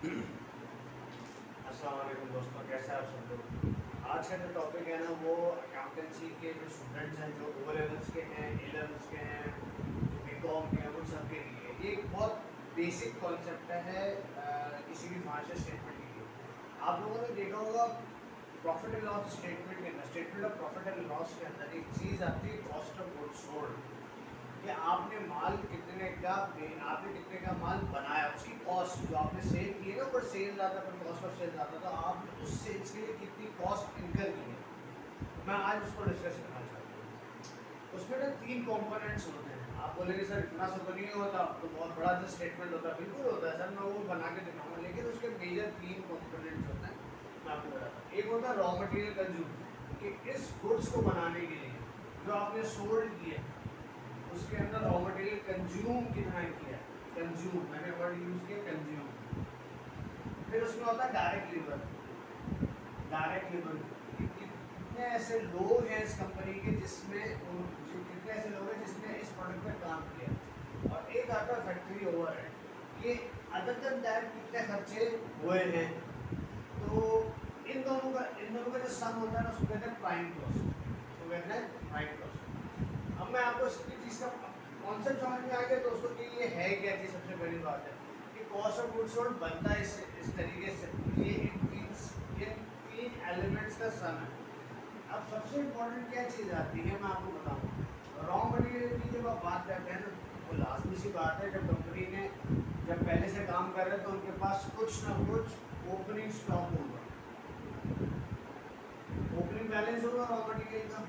अस्सलाम वालेकुम दोस्तों, कैसे आप सब लोग। आज का जो टॉपिक है ना वो अकाउंटेंसी के जो स्टूडेंट्स हैं, जो ओ लेवल्स के हैं, ए लेवल्स के हैं, जो बीकॉम के हैं, उन सब के लिए ये एक बहुत बेसिक कॉन्सेप्ट है किसी भी फाइनेंशियल स्टेटमेंट के लिए। आप लोगों ने देखा होगा प्रॉफिट एंड लॉस स्टेटमेंट के अंदर, statement of profit and loss के अंदर एक चीज़ आती है कॉस्ट ऑफ गुड्स सोल्ड, कि आपने माल कितने का माल बनाया, उसकी कॉस्ट जो आपने सेल की है ना, ऊपर सेल आता है, कॉस्ट ऑफ सेल आता है, तो आपने उस सेल्स के लिए कितनी कॉस्ट इनकर की है। मैं आज उसको डिस्कस करना चाहता हूँ। उसमें ना 3 कंपोनेंट्स होते हैं। आप बोलेंगे सर इतना सब तो नहीं होता, तो बहुत बड़ा जो स्टेटमेंट होता है, बिल्कुल होता है सर, मैं वो बना के दिखाऊंगा, लेकिन उसके मेजर 3 कंपोनेंट्स होते हैं। मैं आपको बताता हूँ। एक होता है रॉ मटेरियल कंज्यूम, कि इस गुड्स को बनाने के लिए जो आपने सोल्ड किया उसके अंदर रॉ मटेरियल कंज्यूम कितना किया, कंज्यूम मैंने वर्ड यूज किया कंज्यूम। फिर उसमें होता है डायरेक्ट लेबर। डायरेक्ट लेबर कितने ऐसे लोग हैं इस कंपनी के कितने ऐसे लोग हैं जिसने इस प्रोडक्ट पे काम किया। और एक आता है फैक्ट्री ओवरहेड, कि अदर देन दैट कितने खर्चे हुए हैं। तो इन दोनों का जो सम होता है ना, उसको कहते हैं प्राइम कॉस्ट, उसको कहते हैं प्राइम कॉस्ट। अब मैं आपको इसकी चीज़ का कॉन्सेप्ट समझ में आ गया दोस्तों कि ये है क्या चीज़। सबसे पहली बात है कि कॉस्ट ऑफ गुड्स सोल्ड बनता है इस तरीके से, ये इन तीन एलिमेंट्स का सम है। अब सबसे इम्पोर्टेंट क्या चीज़ आती है, मैं आपको बताऊँ। रॉ मटेरियल की जब आप बात करते हैं ना, वो लाजमी सी बात है, जब कंपनी ने जब पहले से काम कर रहे हैं तो उनके पास कुछ ना कुछ ओपनिंग स्टॉक होगा, ओपनिंग बैलेंस होगा रॉ मटेरियल का।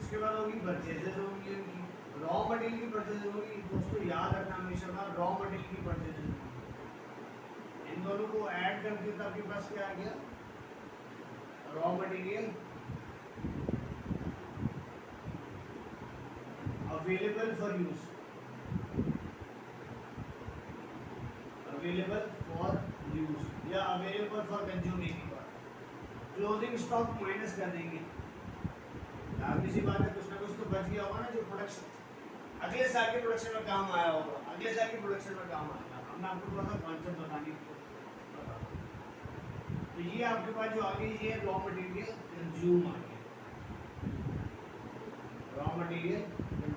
उसके बाद होगी परचेजेज होंगी उनकी, रॉ मटेरियल की परचेजेज होगी। दोस्तों याद रखना हमेशा बार, रॉ मटेरियल की परचेजेज होगी। इन दोनों को ऐड करके तो आपके पास क्या आ गया, raw material available for use, available for use या अवेलेबल फॉर कंज्यूमिंग की बात। क्लोजिंग स्टॉक माइनस कर देंगे, लाजमी सी बात है, कुछ ना कुछ तो बच गया होगा ना, जो प्रोडक्शन अगले साल के प्रोडक्शन में काम आया होगा, अगले साल के प्रोडक्शन में काम आएगा। अब मैं आपको थोड़ा सा कॉन्सेप्ट बताने की बता। तो ये आपके पास जो आ गई, ये रॉ मटेरियल कंज्यूम आ गया, रॉ मटेरियल कंज्यूम।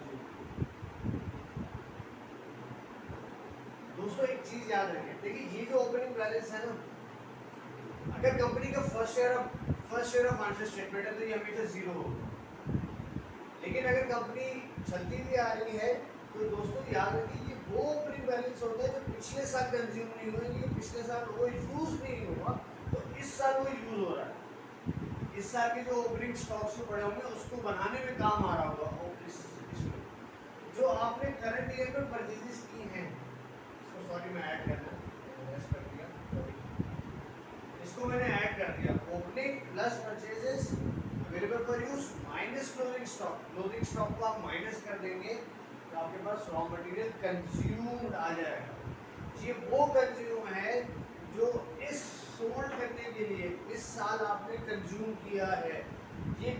दोस्तों एक चीज याद रखें, देखिए ये जो ओपनिंग बैलेंस है ना, अगर कंपनी का first year of financial statement है तो ये हमेशा जीरो होगा। लेकिन अगर कंपनी चलती भी आ रही है तो दोस्तों याद रखिए, ये वो ओपनिंग बैलेंस होता है जो पिछले साल कंज्यूम नहीं हुआ, ये पिछले साल वो यूज नहीं हुआ, तो इस साल वो यूज हो रहा है। इस साल के जो ओपनिंग स्टॉक्स जो पड़े होंगे उसको बनाने में काम आ रहा होगा। और इसमें जो आपने करंट ईयर में परचेजेस की हैं, इसको सॉरी मैं ऐड करना कर दिया, इसको मैंने ऐड कर दिया, opening plus purchases available for use minus closing stock. Closing stock को आप माइनस कर देंगे तो आपके पास रॉ मटेरियल कंज्यूम्ड आ जाएगा। ये वो कंज्यूम है जो इस सोल्ड करने के लिए इस साल आपने कंज्यूम किया है। ये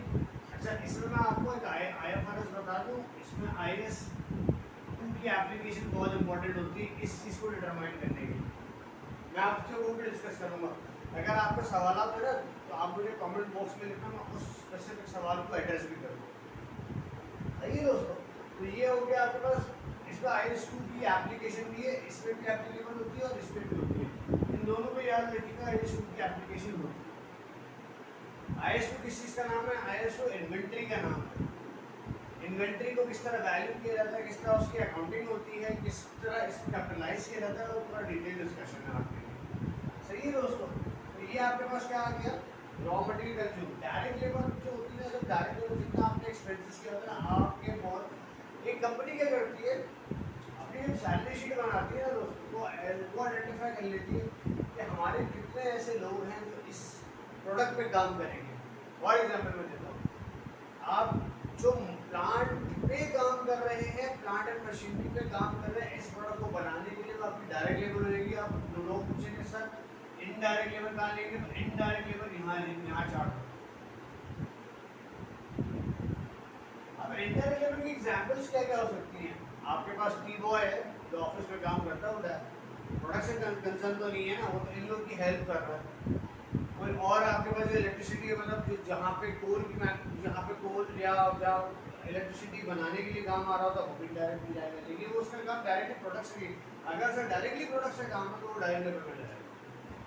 अच्छा, इसमें मैं आपको एक IFRS बता दूं, इसमें IAS 2 की एप्लीकेशन बहुत इंपॉर्टेंट होती है इस चीज़ को डिटरमाइन करने के लिए। मैं आपसे वो भी डिस्कस करूँगा। अगर आपको सवाल है ना तो आप मुझे कमेंट बॉक्स में लिखना, मैं उस स्पेसिफिक सवाल को एड्रेस भी करूँगा। सही है दोस्तों। तो ये हो गया आपके पास, इसमें IAS 2 की एप्लीकेशन भी है, इसमें भी एप्लीकेबल होती है और इसमें भी होती है। इन दोनों को याद रखिएगा, IAS 2 की एप्लीकेशन होती है। IAS 2 किस चीज़ का नाम है, IAS 2 इन्वेंट्री का नाम है। इन्वेंट्री को किस तरह वैल्यू किया जाता है, किस तरह उसकी अकाउंटिंग होती है, किस तरह इसको कैपिटलाइज किया जाता है, वो पूरा डिटेल डिस्कशन है आपके लिए। सही है दोस्तों। तो ये आपके पास क्या आ गया, raw material consume. Direct labour जो होती है, जब डायरेक्ट लेबर जितना आपने एक्सपेंसेस किया होता है ना, आपके बहुत एक कंपनी क्या करती है, अपनी जब सैलरी शीट बनाती है ना दोस्तों, वो आइडेंटिफाई कर लेती है कि हमारे कितने ऐसे लोग हैं जो इस प्रोडक्ट पे काम करेंगे। फॉर एग्जाम्पल मैं देता हूँ, आप जो प्लांट पे काम कर रहे हैं, प्लांट एंड मशीनरी पे काम कर रहे हैं, इस प्रोडक्ट को बनाने के लिए तो आपकी डायरेक्ट लेबर रहेगी। आप लोग पूछेंगे सर इनडायरेक्ट लेबर कहाँ लेंगे, तो इनडायरेक्ट लेबर यहाँ चार्ट। अब इनडायरेक्ट लेबर की एग्जांपल्स क्या क्या हो सकती हैं। आपके पास टी बॉय है जो ऑफिस में काम करता है, वो प्रोडक्शन कंसर्न तो नहीं है ना, वो तो इन लोग की हेल्प कर रहा है। और आपके पास जो इलेक्ट्रिसिटी है, मतलब जो जहाँ पे कोल या इलेक्ट्रिसिटी बनाने के लिए काम आ रहा होता है वो भी डायरेक्टली जाएगा, लेकिन वो उसका काम डायरेक्टली प्रोडक्शन की, अगर सर डायरेक्टली प्रोडक्शन काम है तो वो डायरेक्ट लेवल पे जाएगा।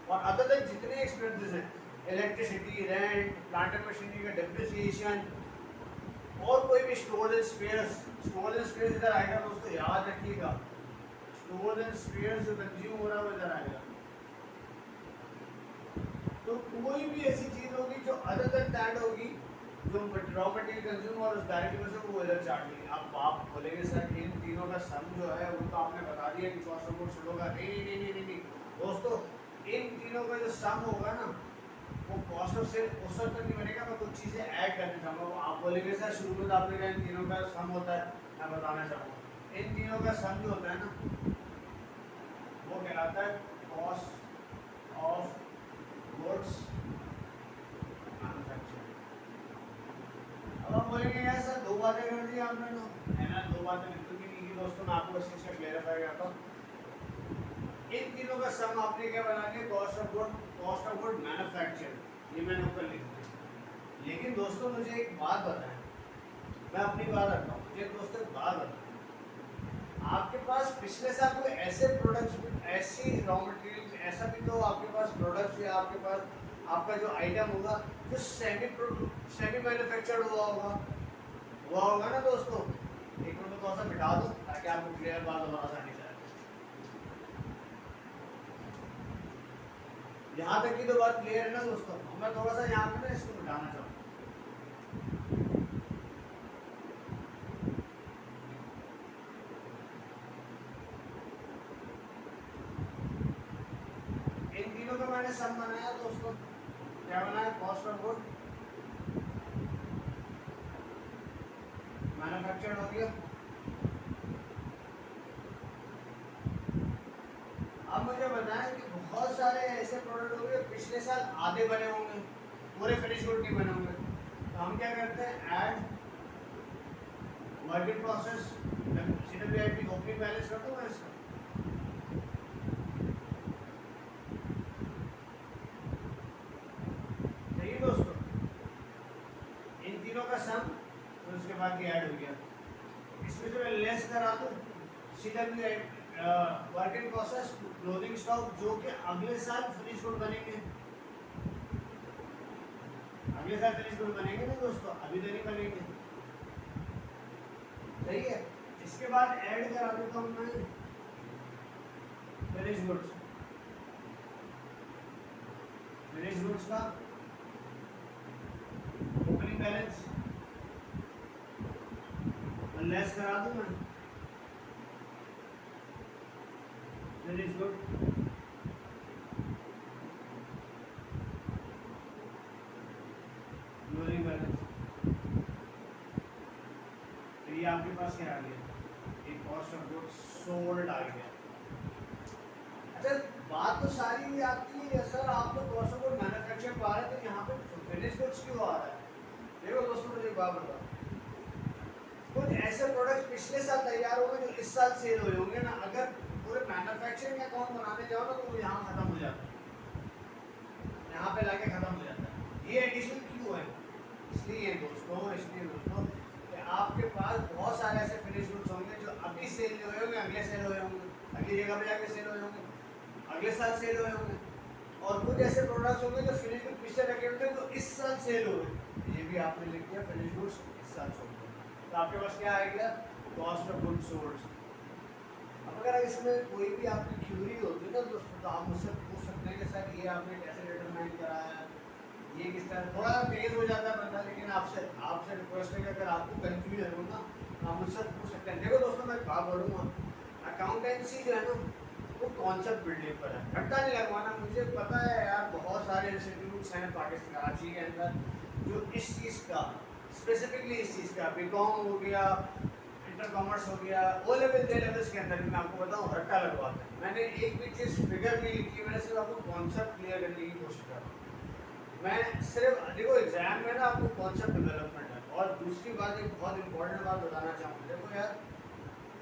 और अदर देन जितने एक्सपेंसेस हैं, electricity, rent, plant and machinery का डेप्रिसिएशन, और कोई भी स्टोरेज एंड स्पेयर्स इधर आएगा दोस्तों, याद रखिएगा। स्टोरेज एंड स्पेयर्स जो कंज्यूम हो रहा है वो इधर आएगा। तो कोई भी ऐसी चीज होगी जो अदर देन दैट होगी, जो रॉ मटेरियल कंज्यूम और उस डायरेक्ट में से वो इधर चार्ज लेंगे। अब आप बोलेंगे सर इन तीनों का सम जो है वो तो आपने बता दिया कि कॉस्ट ऑफ गुड्स होगा। नहीं दोस्तों, इन तीनों का जो सम होगा ना वो कॉस्ट ऑफ सेल उस वक्त तक नहीं बनेगा। मैं कुछ चीज़ें ऐड करना चाहूँगा। आप बोलेंगे सर शुरू में तो आपने कहा इन तीनों का सम होता है, मैं बताना चाहूँगा इन तीनों का सम जो होता है ना वो कहलाता है कॉस्ट ऑफ गुड्स मैन्युफैक्चरिंग। अब आप बोलेंगे यार सर दो बातें कर दी आपने, तो है ना, दो बातें बिल्कुल भी नहीं की दोस्तों। मैं आपको इस चीज़ का क्लियरिफाई करता हूँ। इन तीनों का सम आपने क्या बना लिया, कॉस्ट ऑफ गुड मैन्युफैक्चर, ये मैंने ऊपर लिख दिया। लेकिन दोस्तों मुझे एक बात बताएं, मैं अपनी बात रखता हूँ, मुझे दोस्तों एक बात बताएं, आपके पास पिछले साल कोई ऐसे प्रोडक्ट्स, ऐसी रॉ मटेरियल, ऐसा भी तो आपके पास प्रोडक्ट्स या आपके पास आपका जो आइटम होगा जो सेमी मैन्युफैक्चर्ड हुआ होगा ना दोस्तों। एक मिनट थोड़ा सा मिटा दो ताकि आपको क्लियर बात हो आसानी से। यहाँ तक की तो बात क्लियर है ना दोस्तों। मैं थोड़ा सा यहाँ पे ना इसको मिटाना चाहूँगा। इन तीनों का मैंने सम बनाया दोस्तों, क्या बनाया, कॉस्ट ऑफ गुड मैन्युफैक्चर्ड हो गया। अब मुझे बताएं कि बहुत सारे ऐसे प्रोडक्ट होंगे पिछले साल आधे बने होंगे, पूरे फिनिश गुड नहीं बने होंगे, तो हम क्या करते हैं, add work in process, CWIP opening balance कर दूंगा इसका। सही दोस्तों, इन तीनों का सम और उसके बाद ये ऐड हो गया। इसमें जो मैं लेस करा दूं CWIP work in process closing stock, जो कि अगले साल फिनिश गुड बनेंगे। अगले साल फिनिश गुड बनेंगे ना दोस्तों, अभी तो नहीं बनेंगे। सही है। इसके बाद ऐड करा देता हूँ मैं फिनिश गुड्स का ओपनिंग बैलेंस लेस करा दूं मैं फिनिश गुड क्लोजिंग बैलेंस। तो ये आपके पास क्या आ गया, एक कॉस्ट ऑफ गुड्स सोल्ड आ गया। अच्छा बात तो सारी आपकी है सर, आप तो कॉस्ट ऑफ गुड मैन्युफैक्चर पा रहे थे, यहाँ पे फिनिश गुड्स क्यों आ रहा है। देखो दोस्तों मुझे एक बात बताओ, कुछ ऐसे प्रोडक्ट्स पिछले साल तैयार हो गए जो इस साल सेल हुए होंगे ना, अगर पूरे मैन्युफैक्चरिंग अकाउंट बनाने जाओ ना तो वो यहाँ खत्म हो जाता है, यहाँ पे लाके खत्म हो जाता है। ये एडिशन क्यों है, इसलिए दोस्तों कि आपके पास बहुत सारे ऐसे फिनिश गुड्स होंगे जो अभी सेल नहीं हुए होंगे, अगले सेल हुए होंगे, अगली जगह पे जाके सेल हुए होंगे, अगले साल सेल हुए होंगे। और कुछ ऐसे प्रोडक्ट्स होंगे जो फिनिश गुड पिछले रखे हुए थे तो इस साल सेल हुए। ये भी आपने लिख दिया फिनिश गुड्स इस साल सोल्ड। तो आपके पास क्या आ गया, कॉस्ट ऑफ गुड्स सोल्ड। अब अगर इसमें कोई भी आपकी क्यूरी होती है ना दोस्तों, तो आप मुझसे पूछ सकते हैं कि सर ये आपने कैसे डिटरमाइन कराया, ये किस तरह। थोड़ा तेज हो जाता है बंदा, लेकिन आपसे रिक्वेस्ट है कि अगर आपको कंफ्यूजन हो ना आप मुझसे पूछ सकते हैं। देखो दोस्तों मैं बात बोलूँगा, अकाउंटेंसी जो है ना वो कॉन्सेप्ट बिल्डिंग पर है, घंटा नहीं लगवाना। मुझे पता है यार बहुत सारे इंस्टीट्यूट्स हैं पाकिस्तान कराची के अंदर जो इस चीज़ का स्पेसिफिकली इस चीज़ का बीकॉम हो गया, इंटर कॉमर्स हो गया, ओ लेवल जे लेवल्स के अंदर मैं आपको बताऊँ रट्टा लगवाता है। मैंने एक भी चीज़ फिगर नहीं लिखी है, मैंने सिर्फ आपको कॉन्सेप्ट क्लियर करने की कोशिश कर रहा हूँ। मैं सिर्फ देखो एग्जाम में ना आपको कॉन्सेप्ट डेवलपमेंट है। और दूसरी बात, एक बहुत इंपॉर्टेंट बात बताना चाहूँगा, देखो यार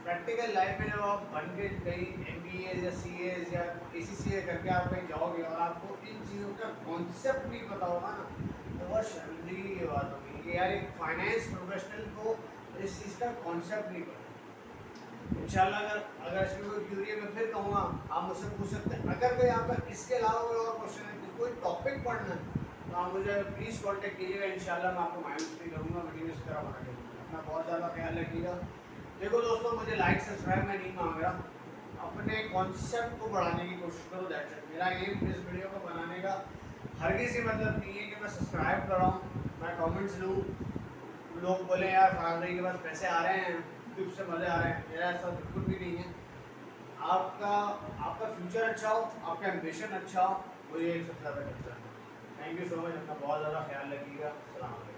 प्रैक्टिकल लाइफ में जब आप बन के कहीं MBA या CA या ACCA करके आप कहीं जाओगे और आपको इन चीज़ों का कॉन्सेप्ट नहीं पता होगा ना, तो बहुत शर्मिंदगी की बात होगी कि यार एक फाइनेंस प्रोफेशनल को इस चीज़ का कॉन्सेप्ट नहीं पता। इंशाल्लाह अगर अगर इसमें कोई क्यूरी है, मैं फिर कहूँगा आप मुझसे पूछ सकते हैं। अगर कोई आपका इसके अलावा कोई और क्वेश्चन है, कोई टॉपिक पढ़ना है, तो आप मुझे प्लीज़ कॉन्टेक्ट कीजिएगा। इंशाल्लाह मैं आपको माइंड फ्री करूँगा, वीडियो इस तरह बना के दूँगा। अपना बहुत ज़्यादा ख्याल रखिएगा। देखो दोस्तों, मुझे लाइक सब्सक्राइब मैं नहीं मांग रहा, अपने कॉन्सेप्ट को बढ़ाने की कोशिश करो। That's it. मेरा एम इस वीडियो को बनाने का हरगिज़ ही मतलब नहीं है कि मैं सब्सक्राइब कर रहा हूँ, मैं कमेंट्स लूँ, लोग बोले यार फराज भाई के पास पैसे आ रहे हैं, यूट्यूब से मज़े आ रहे हैं। मेरा ऐसा बिल्कुल भी नहीं है। आपका आपका फ्यूचर अच्छा हो, आपका एम्बिशन अच्छा हो, मुझे एक सबसे ज़्यादा कंसर्न है। Thank you so much. अपना बहुत ज़्यादा ख्याल रखिएगा। सलाम।